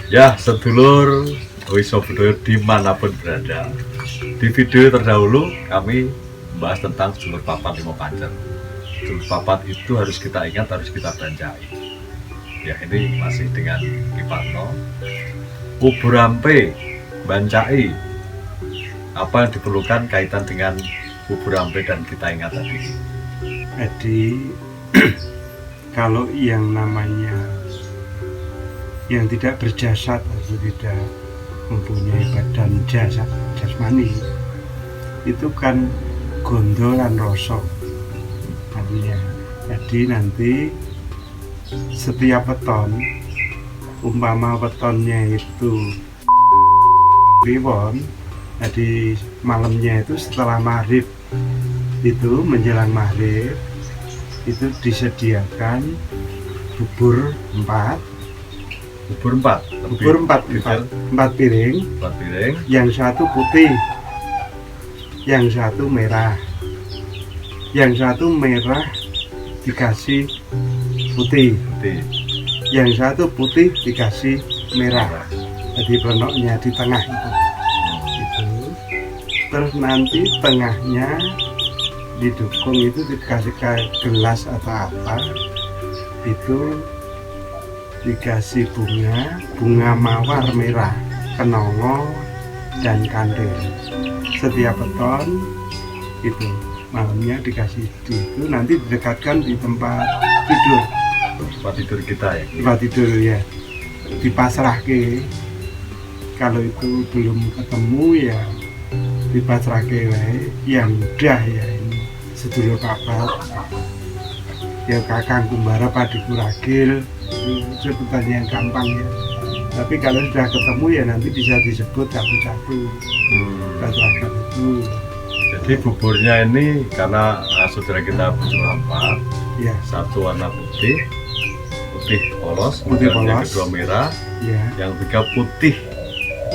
Ya, sedulur Wiso Budoyo dimanapun berada. Di video terdahulu kami membahas tentang sedulur papat lima pancer. Sedulur papat itu harus kita ingat, harus kita bancai. Ya, ini masih dengan Ki Parno. Uburampe, bancai. Apa yang diperlukan kaitan dengan Uburampe dan kita ingat tadi? Jadi kalau yang namanya yang tidak berjasad atau tidak mempunyai badan jasmani itu kan gondolan rosok artinya. Jadi nanti setiap weton, umpama wetonnya itu kliwon, jadi malamnya itu setelah maghrib itu menjelang maghrib itu disediakan bubur empat piring, yang satu putih, yang satu merah, dikasih putih, yang satu putih dikasih merah. Jadi pelonoknya di tengah itu. Terus nanti tengahnya didukung itu dikasih kayak gelas atau apa itu dikasih bunga mawar merah, kenongo dan kandil. Setiap weton itu malamnya dikasih itu, nanti didekatkan di tempat tidur kita ya. Tempat tidur ya, dipasrahke. Kalau itu belum ketemu ya dipasrahke wae yang mudah ya, ini sedulur papat ya, kakang kumbara padiku ragil, sebutannya yang gampang ya. Tapi kalau sudah ketemu ya nanti bisa disebut satu-satu pasrahkan itu. Jadi buburnya ini karena saudara kita berjumlah 4 ya. Satu warna putih polos, Putih yang polos. kedua merah Ya. Yang ketiga putih,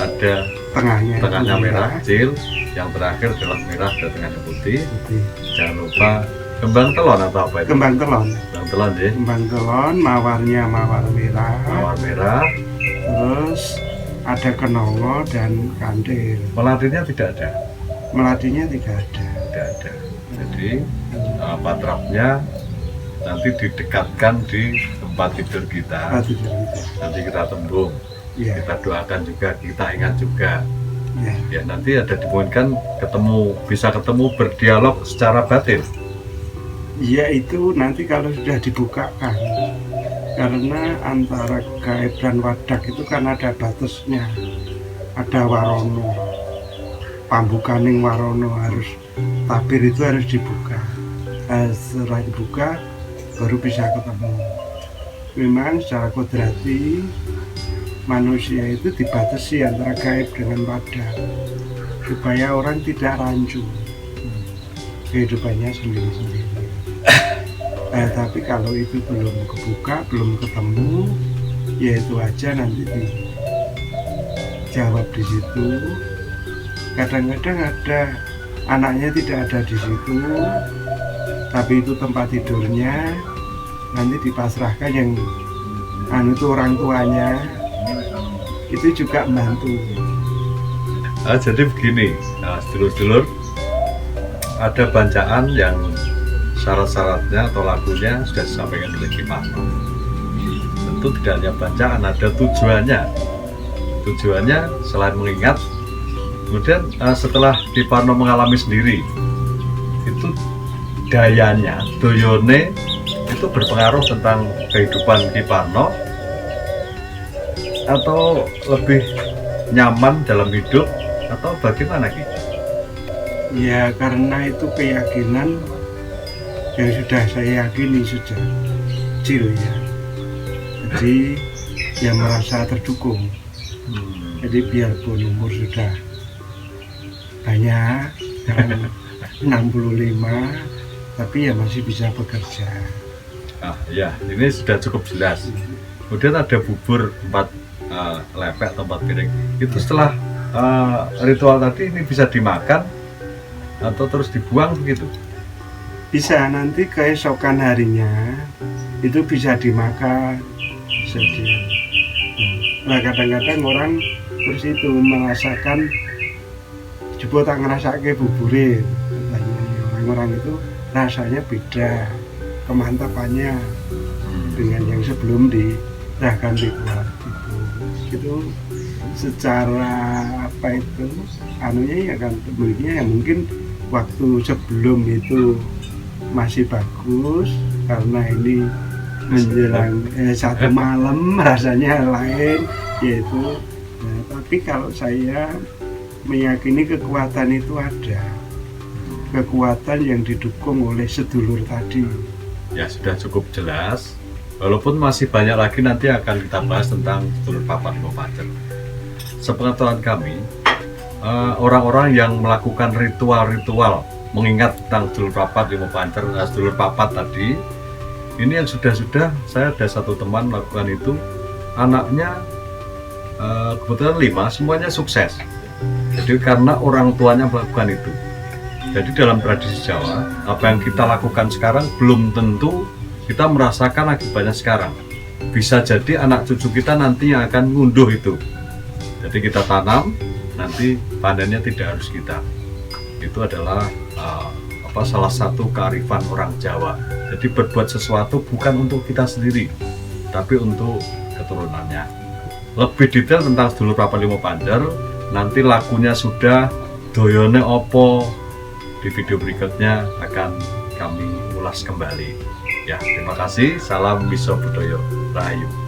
ada tengahnya merah kecil, yang terakhir adalah merah dan tengahnya putih. Jangan lupa kembang telon atau apa itu? Kembang telon ya. Kembang telon, mawarnya mawar merah. Terus ada kenongo dan kandil. Melatinya tidak ada. Tidak ada. Jadi patrapnya nanti didekatkan di tempat tidur kita. Nanti kita tembung, kita doakan juga, kita ingat juga. Ya, nanti ada dimungkinkan bisa ketemu berdialog secara batin. Ya, itu nanti kalau sudah dibukakan, karena antara gaib dan wadak itu kan ada batasnya, ada warono, pambukaning warono, harus tabir itu harus dibuka. Setelah dibuka baru bisa ketemu. Memang secara kodrati manusia itu dibatasi antara gaib dengan wadak supaya orang tidak rancu kehidupannya sendiri-sendiri. Tapi kalau itu belum kebuka, belum ketemu, ya itu aja nanti dijawab di situ. Kadang-kadang ada anaknya tidak ada di situ, tapi itu tempat tidurnya, nanti dipasrahkan yang itu orang tuanya, itu juga membantu. Jadi begini, sedulur-sedulur, ada bancaan yang syarat-syaratnya atau lagunya sudah disampaikan oleh Ki Parno. Tentu tidak hanya bancaan, ada tujuannya selain mengingat. Kemudian setelah Ki Parno mengalami sendiri, itu dayanya, doyone itu berpengaruh tentang kehidupan Ki Parno atau lebih nyaman dalam hidup atau bagaimana Ki? Ya, karena itu keyakinan yang sudah saya yakini sejak kecil ya. Jadi ya merasa terdukung. Jadi biarpun umur sudah banyak, 65, tapi ya masih bisa bekerja. Ya, ini sudah cukup jelas. Kemudian ada bubur 4 lepek atau 4 piring. Itu setelah ritual tadi ini bisa dimakan atau terus dibuang begitu? Bisa, nanti keesokan harinya itu bisa dimakan, bisa Nah kadang-kadang orang terus itu merasakan coba tak ngerasake bubure katanya orang-orang itu rasanya beda kemantapannya dengan yang sebelum dirahkan di kuat itu secara apa itu anunya ya kan temunya ya mungkin waktu sebelum itu masih bagus karena ini menjelang satu malam rasanya lain yaitu tapi kalau saya meyakini kekuatan itu ada kekuatan yang didukung oleh sedulur tadi. Ya sudah cukup jelas. Walaupun masih banyak lagi nanti akan kita bahas tentang sedulur papat limo pancer. Sepengetahuan kami, orang-orang yang melakukan ritual-ritual mengingat tentang sedulur papat limo pancer, sedulur papat tadi, ini yang sudah-sudah saya ada satu teman melakukan itu, anaknya kebetulan 5, semuanya sukses. Jadi karena orang tuanya melakukan itu. Jadi dalam tradisi Jawa, apa yang kita lakukan sekarang belum tentu kita merasakan akibatnya sekarang. Bisa jadi anak cucu kita nanti yang akan ngunduh itu. Jadi kita tanam, nanti panennya tidak harus kita. Itu adalah salah satu kearifan orang Jawa. Jadi berbuat sesuatu bukan untuk kita sendiri, tapi untuk keturunannya. Lebih detail tentang sedulur papat limo pancer, nanti lakunya sudah, doyone opo, di video berikutnya akan kami ulas kembali. Ya, terima kasih. Salam Miso Budoyo Rahayu.